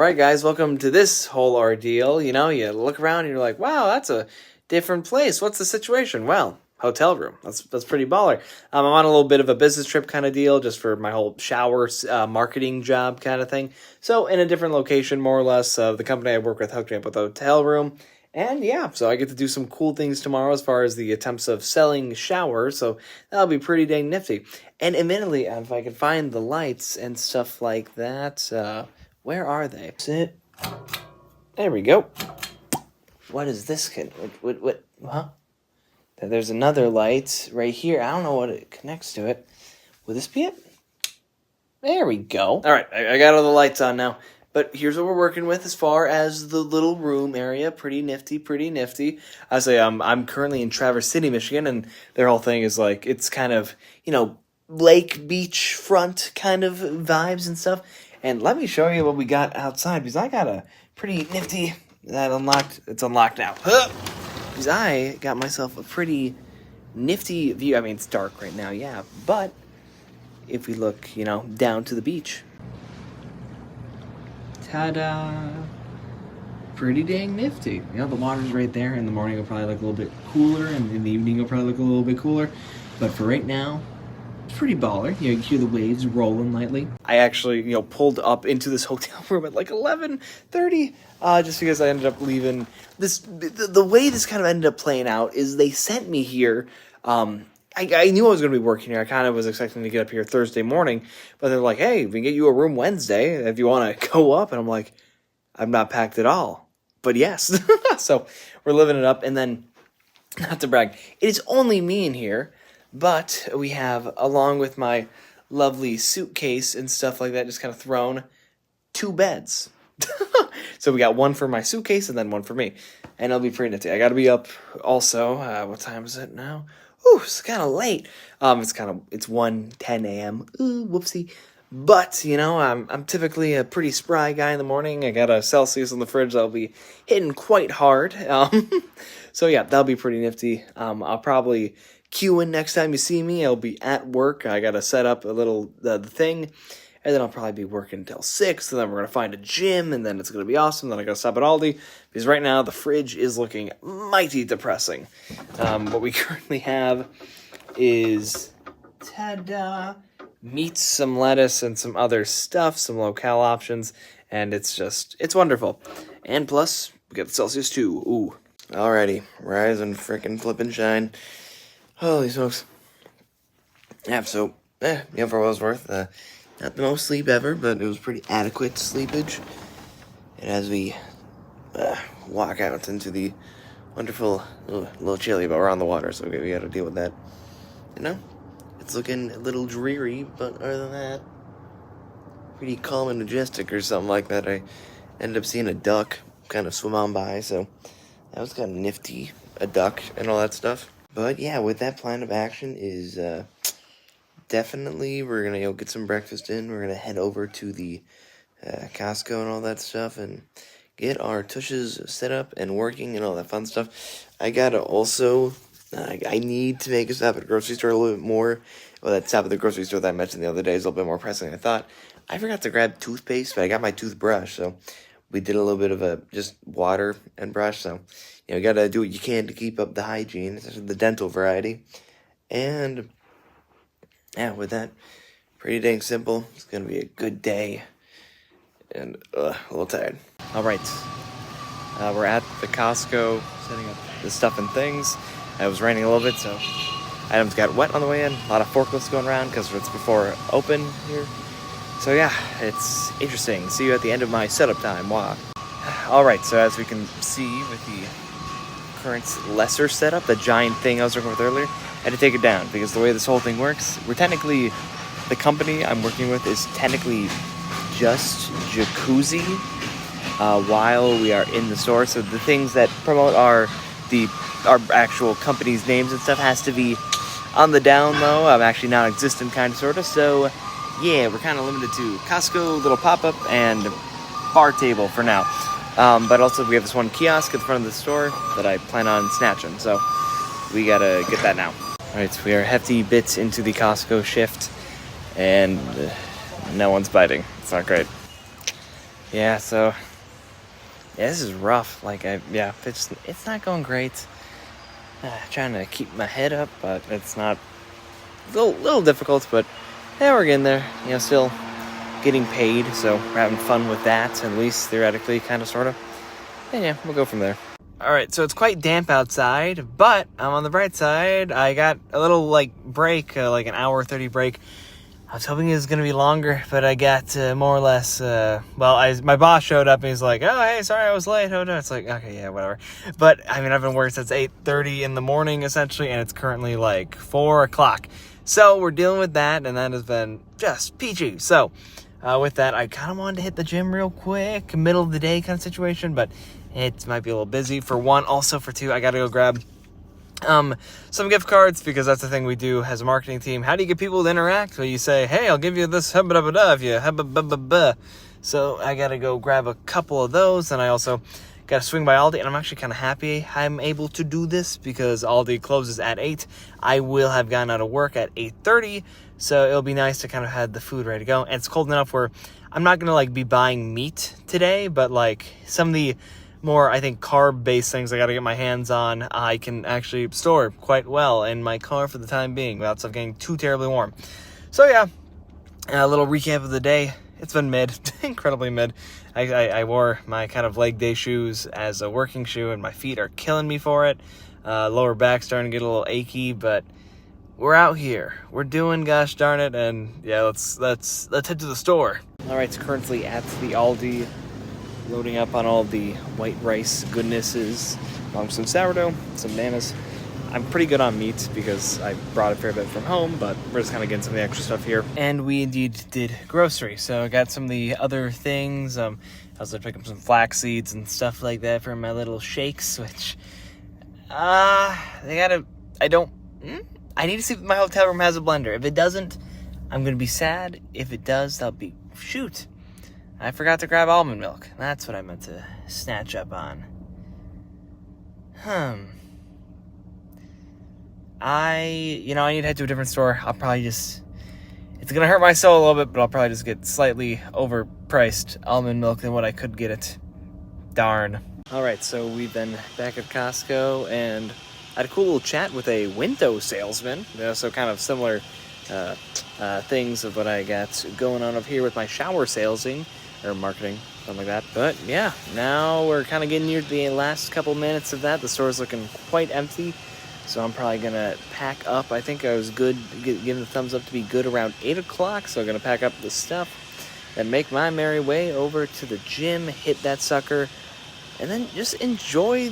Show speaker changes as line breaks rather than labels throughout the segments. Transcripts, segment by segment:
Alright guys, welcome to this whole ordeal. You know, you look around and you're like, wow, that's a different place. What's the situation? Well, hotel room. That's pretty baller. I'm on a little bit of a business trip kind of deal, just for my whole shower marketing job kind of thing. So in a different location, more or less, the company I work with hooked me up with a hotel room. And yeah, so I get to do some cool things tomorrow as far as the attempts of selling showers, so that'll be pretty dang nifty. And admittedly, if I can find the lights and stuff like that, where are they? Sit. There we go. What is this? What? Huh? There's another light right here. I don't know what it connects to it. Would this be it? There we go. All right, I got all the lights on now. But here's what we're working with as far as the little room area. Pretty nifty, pretty nifty. I say I'm currently in Traverse City, Michigan, and their whole thing is like, it's kind of, you know, lake, beach front kind of vibes and stuff. And let me show you what we got outside, because I got a pretty nifty, that unlocked, it's unlocked now. Because I got myself a pretty nifty view. I mean, it's dark right now, yeah, but if we look, you know, down to the beach. Ta-da! Pretty dang nifty. You know, the water's right there. In the morning it'll probably look a little bit cooler, and in the evening it'll probably look a little bit cooler. But for right now, it's pretty baller. You know, you hear the waves rolling lightly. I actually, you know, pulled up into this hotel room at like 11:30, just because I ended up leaving. The way this kind of ended up playing out is they sent me here. I knew I was going to be working here. I kind of was expecting to get up here Thursday morning, but they're like, hey, we can get you a room Wednesday if you want to go up. And I'm like, I'm not packed at all. But yes. So we're living it up. And then, not to brag, it is only me in here, but we have, along with my lovely suitcase and stuff like that, just kind of thrown 2 beds. So we got one for my suitcase and then one for me. And it'll be pretty nifty. I got to be up also. What time is it now? Ooh, it's kind of late. It's 1:10 a.m. Ooh, whoopsie. But, you know, I'm typically a pretty spry guy in the morning. I got a Celsius in the fridge that'll be hitting quite hard. So yeah, that'll be pretty nifty. I'll probably cue in next time you see me. I'll be at work. I gotta set up a little the thing. And then I'll probably be working until 6, and then we're going to find a gym, and then it's going to be awesome. Then I got to stop at Aldi, because right now the fridge is looking mighty depressing. What we currently have is, ta-da, meat, some lettuce, and some other stuff, some locale options, and it's wonderful. And plus, we got the Celsius too. Ooh. Alrighty, rise and frickin' flip and shine. Holy smokes. Yeah, so, for what it was worth, not the most sleep ever, but it was pretty adequate sleepage. And as we walk out into the wonderful, a little chilly, but we're on the water, so we got to deal with that. You know, it's looking a little dreary, but other than that, pretty calm and majestic or something like that. I ended up seeing a duck kind of swim on by, so that was kind of nifty, a duck and all that stuff. But yeah, with that plan of action is, definitely, we're going to get some breakfast in. We're going to head over to the Costco and all that stuff and get our tushes set up and working and all that fun stuff. I got to also, I need to make a stop at the grocery store a little bit more. Well, that stop at the grocery store that I mentioned the other day is a little bit more pressing than I thought. I forgot to grab toothpaste, but I got my toothbrush, so we did a little bit of just water and brush. So, you know, you got to do what you can to keep up the hygiene, especially the dental variety. And yeah, with that, pretty dang simple. It's going to be a good day. And a little tired. All right. We're at the Costco setting up the stuff and things. It was raining a little bit, so items got wet on the way in. A lot of forklifts going around because it's before open here. So yeah, it's interesting. See you at the end of my setup time. Wow. All right, so as we can see with the current lesser setup, the giant thing I was working with earlier, I had to take it down because the way this whole thing works, we're technically, the company I'm working with is technically just jacuzzi while we are in the store. So the things that promote our actual company's names and stuff has to be on the down low. I'm actually non-existent kind of sort of. So yeah, we're kind of limited to Costco, little pop-up, and bar table for now. But also we have this one kiosk at the front of the store that I plan on snatching. So we gotta get that now. Alright, so we are hefty bits into the Costco shift, and no one's biting. It's not great. Yeah, so yeah, this is rough. Like, it's not going great. Trying to keep my head up, but it's not. It's a little difficult, but yeah, we're getting there. You know, still getting paid, so we're having fun with that, at least theoretically, kind of, sort of. And yeah, we'll go from there. Alright, so it's quite damp outside, but I'm on the bright side. I got a little, like, break, like an hour 30 break. I was hoping it was going to be longer, but I got more or less, my boss showed up and he's like, oh, hey, sorry I was late. Oh, no, it's like, okay, yeah, whatever. But, I mean, I've been working since 8:30 in the morning, essentially, and it's currently, like, 4 o'clock. So, we're dealing with that, and that has been just peachy. So, with that, I kind of wanted to hit the gym real quick, middle of the day kind of situation, but it might be a little busy, for one. Also, for two, I got to go grab some gift cards, because that's the thing we do as a marketing team. How do you get people to interact? Well, you say, hey, I'll give you this hubba-dubba-dub if you hubba-bubba-buh. So I gotta go grab a couple of those, and I also gotta swing by Aldi, and I'm actually kind of happy I'm able to do this, because Aldi closes at 8. I will have gotten out of work at 8:30, so it'll be nice to kind of have the food ready to go. And it's cold enough where I'm not gonna, like, be buying meat today, but, like, some of the more, I think, carb-based things I gotta get my hands on, I can actually store quite well in my car for the time being, without stuff getting too terribly warm. So yeah, a little recap of the day. It's been mid, incredibly mid. I wore my kind of leg day shoes as a working shoe, and my feet are killing me for it. Lower back starting to get a little achy, but we're out here. We're doing, gosh darn it, and yeah, let's head to the store. All right, it's currently at the Aldi, loading up on all the white rice goodnesses, along with some sourdough, some bananas. I'm pretty good on meat because I brought a fair bit from home, but we're just kind of getting some of the extra stuff here. And we indeed did grocery, so I got some of the other things. I also picked up some flax seeds and stuff like that for my little shakes, which, I need to see if my hotel room has a blender. If it doesn't, I'm going to be sad. If it does, that'll be, shoot, I forgot to grab almond milk. That's what I meant to snatch up on. I need to head to a different store. I'll probably just, it's going to hurt my soul a little bit, but I'll probably just get slightly overpriced almond milk than what I could get it. Darn. Alright, so we've been back at Costco, and I had a cool little chat with a window salesman. So kind of similar things of what I got going on up here with my shower salesing, or marketing, something like that. But yeah, now we're kind of getting near the last couple minutes of that. The store's looking quite empty, so I'm probably gonna pack up. I think I was good, giving the thumbs up to be good around 8 o'clock, so I'm gonna pack up the stuff and make my merry way over to the gym, hit that sucker, and then just enjoy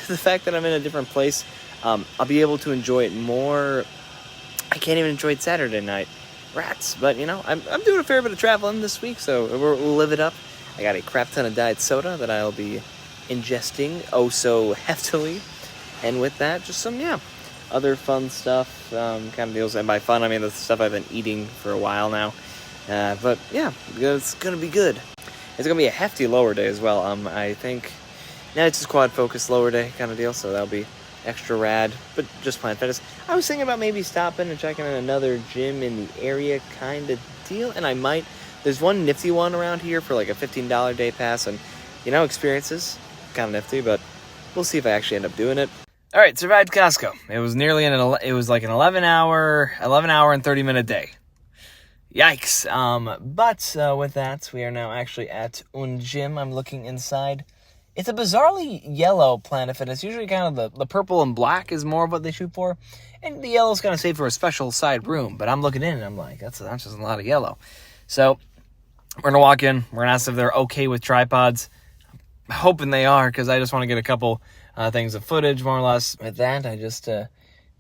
the fact that I'm in a different place. I'll be able to enjoy it more. I can't even enjoy it Saturday night. Rats. But, I'm doing a fair bit of traveling this week, so we'll live it up. I got a crap ton of diet soda that I'll be ingesting oh so heftily. And with that, just some, other fun stuff, kind of deals. And by fun, I mean the stuff I've been eating for a while now. But, yeah, it's going to be good. It's going to be a hefty lower day as well. I think, now it's just quad focus lower day kind of deal, so that'll be extra rad, but just Planet Fitness. I was thinking about maybe stopping and checking out another gym in the area kind of deal, and I might. There's one nifty one around here for like a $15 day pass, and experiences, kind of nifty, but we'll see if I actually end up doing it. All right, survived Costco. It was nearly it was like an 11 hour and 30-minute day. Yikes. But with that, we are now actually at un gym. I'm looking inside. It's a bizarrely yellow Planet Fitness. Usually kind of the purple and black is more of what they shoot for. And the yellow's kind of saved for a special side room. But I'm looking in and I'm like, that's just a lot of yellow. So we're going to walk in. We're going to ask if they're okay with tripods. I'm hoping they are, because I just want to get a couple things of footage, more or less. With that, I just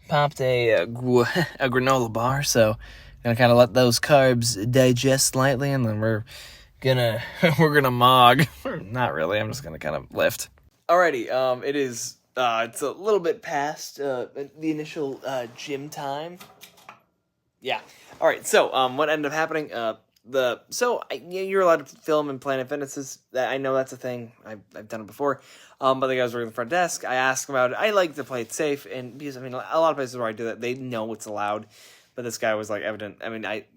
popped a granola bar. So I'm going to kind of let those carbs digest slightly. And then we're gonna mog. Not really, I'm just gonna kind of lift. Alrighty, it is it's a little bit past the initial gym time. Yeah. Alright, so what ended up happening, you're allowed to film in Planet Fitnesses. I know that's a thing. I've done it before. But the guys working the front desk, I asked about it. I like to play it safe, and because a lot of places where I do that, they know it's allowed. But this guy was like evident.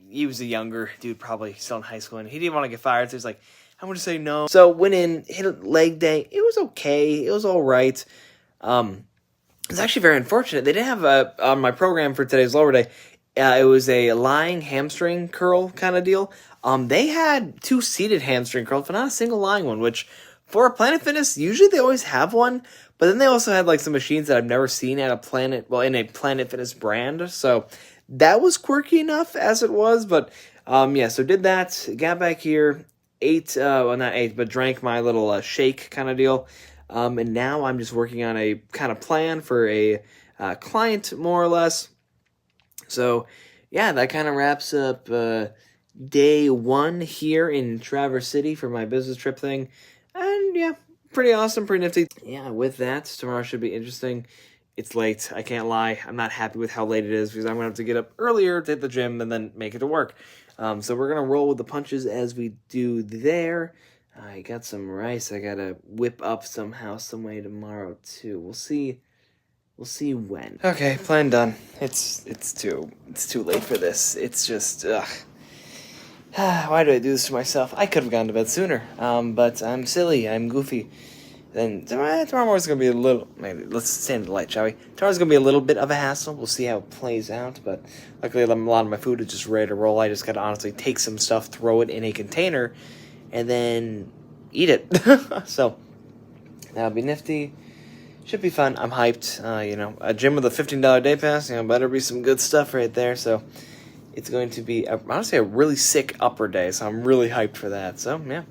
He was a younger dude, probably still in high school, and he didn't want to get fired. So he's like, I'm gonna say no. So went in, hit a leg day. It was okay. It was all right. It's actually very unfortunate. They didn't have on my program for today's lower day. It was a lying hamstring curl kind of deal. They had 2 seated hamstring curls, but not a single lying one. Which for a Planet Fitness, usually they always have one. But then they also had like some machines that I've never seen at in a Planet Fitness brand. So that was quirky enough as it was. But yeah, so did that. Got back here, not ate, but drank my little shake kind of deal. And now I'm just working on a kind of plan for a client, more or less. So, yeah, that kind of wraps up day 1 here in Traverse City for my business trip thing. And, yeah, pretty awesome, pretty nifty. Yeah, with that, tomorrow should be interesting. It's late, I can't lie. I'm not happy with how late it is because I'm going to have to get up earlier to hit the gym and then make it to work. So we're going to roll with the punches as we do there. I got some rice I gotta whip up somehow, some way tomorrow too. We'll see when. Okay, plan done. It's too late for this. It's just why do I do this to myself? I could have gone to bed sooner. But I'm silly. I'm goofy. Then tomorrow morning's gonna be a little. Maybe let's stand the light, shall we? Tomorrow's gonna be a little bit of a hassle. We'll see how it plays out. But luckily, a lot of my food is just ready to roll. I just gotta honestly take some stuff, throw it in a container, and then eat it. So that'll be nifty. Should be fun. I'm hyped. A gym with a $15 day pass. Better be some good stuff right there. So it's going to be honestly a really sick upper day. So I'm really hyped for that. So yeah.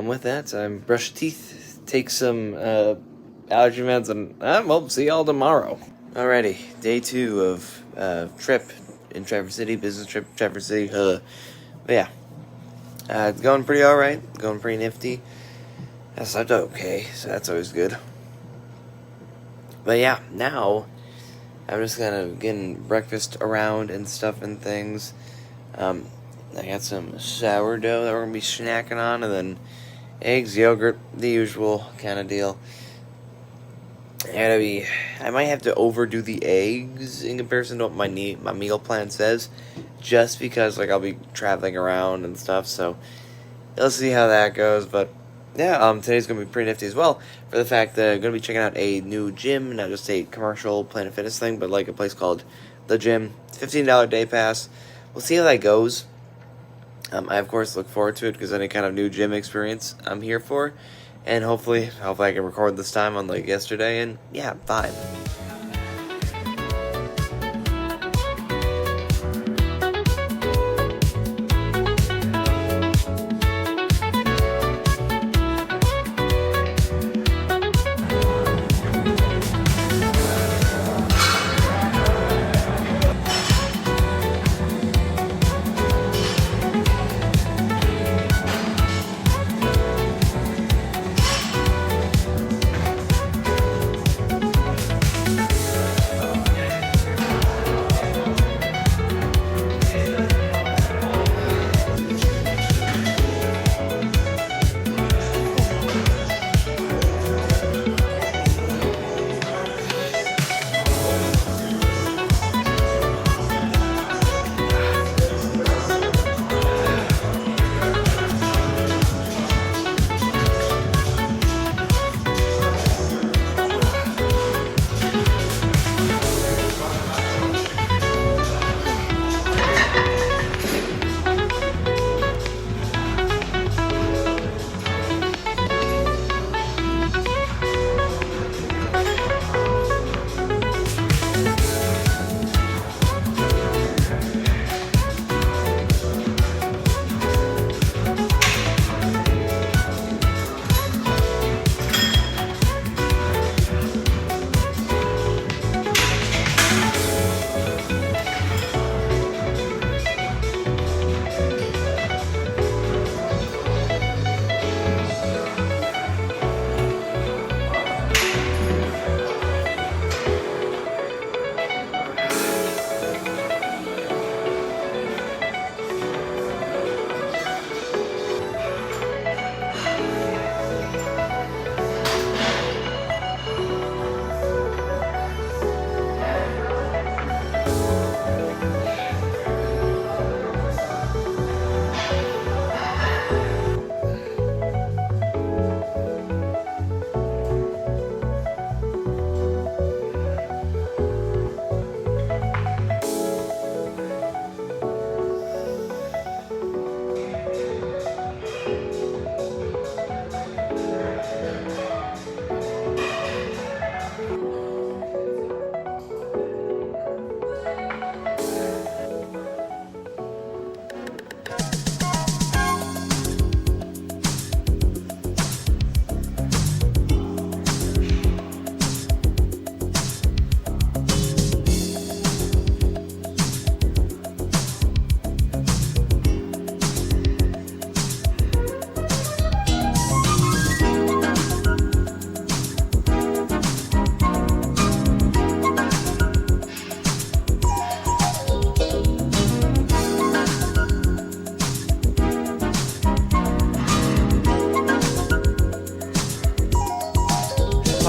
With that, brush teeth, take some allergy meds, and we'll see y'all tomorrow. Alrighty, day 2 of trip in Traverse City, business trip, Traverse City. But yeah. It's going pretty alright, going pretty nifty. I slept okay, so that's always good. But yeah, now I'm just kind of getting breakfast around and stuff and things. I got some sourdough that we're going to be snacking on, and then eggs, yogurt, the usual kind of deal. I might have to overdo the eggs in comparison to what my meal plan says, just because I'll be traveling around and stuff. So let's see how that goes. But yeah, today's gonna be pretty nifty as well, for the fact that I'm gonna be checking out a new gym, not just a commercial Planet Fitness thing, but like a place called The Gym. $15 day pass. We'll see how that goes. I of course look forward to it because any kind of new gym experience I'm here for. And hopefully I can record this time unlike yesterday, and yeah, vibe.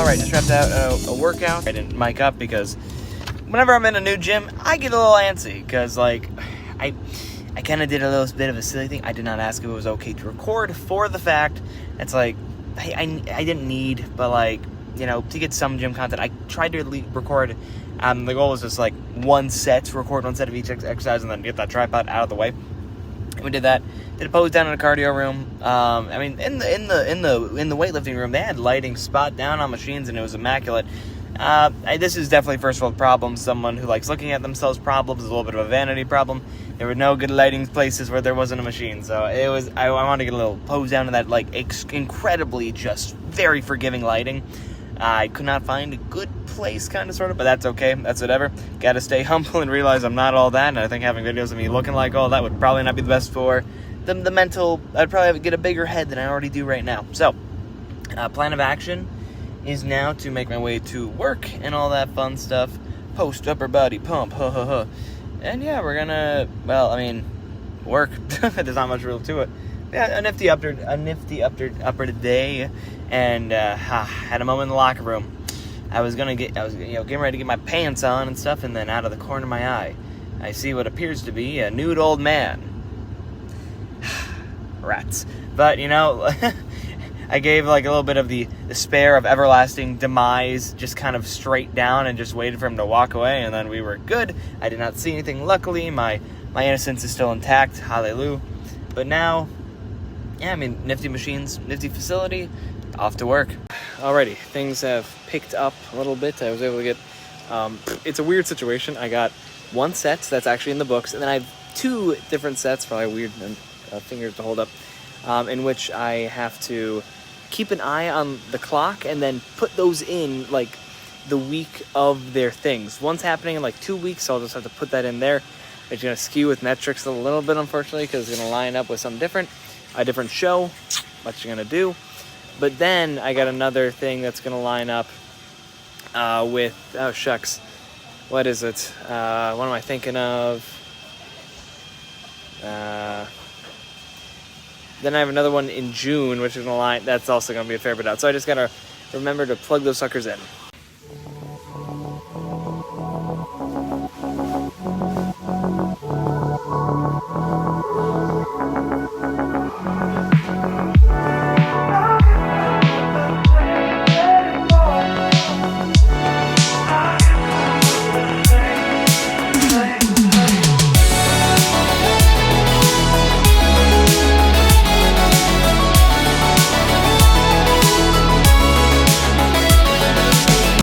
Alright, just wrapped out a workout. I didn't mic up because whenever I'm in a new gym, I get a little antsy because, like, I kind of did a little bit of a silly thing. I did not ask if it was okay to record for the fact it's like, I didn't need, but, like, you know, to get some gym content, I tried to record. The goal was just like record one set of each exercise, and then get that tripod out of the way. And we did that. Did a pose down in a cardio room. I mean, in the weightlifting room, they had lighting spot down on machines, and it was immaculate. This is definitely first world problem. Someone who likes looking at themselves problems is a little bit of a vanity problem. There were no good lighting places where there wasn't a machine, so it was. I wanted to get a little pose down in that, like, incredibly just very forgiving lighting. I could not find a good place, kind of, sort of, but that's okay. That's whatever. Gotta stay humble and realize I'm not all that, and I think having videos of me looking like all that would probably not be the best for the mental. I'd probably have to get a bigger head than I already do right now. So, plan of action is now to make my way to work and all that fun stuff. Post upper body pump, And yeah, we're gonna, well, I mean, work. There's not much real to it. Yeah, a nifty upper today, and had a moment in the locker room. I was getting ready to get my pants on and stuff, and then out of the corner of my eye, I see what appears to be a nude old man. Rats. But, you know, I gave like a little bit of the despair of everlasting demise, just kind of straight down and just waited for him to walk away, and then we were good. I did not see anything, luckily. My innocence is still intact, hallelujah. But now, yeah, I mean, nifty machines, nifty facility, off to work. Alrighty, things have picked up a little bit. I was able to get, it's a weird situation. I got one set that's actually in the books, and then I have two different sets, probably weird fingers to hold up, in which I have to keep an eye on the clock and then put those in, like, the week of their things. One's happening in, like, 2 weeks, so I'll just have to put that in there. It's going to skew with metrics a little bit, unfortunately, because it's going to line up with something different. A different show, what you're gonna do. But then I got another thing that's gonna line up with, oh shucks, what is it? What am I thinking of? Then I have another one in June, which is gonna line, that's also gonna be a fair bit out. So I just gotta remember to plug those suckers in.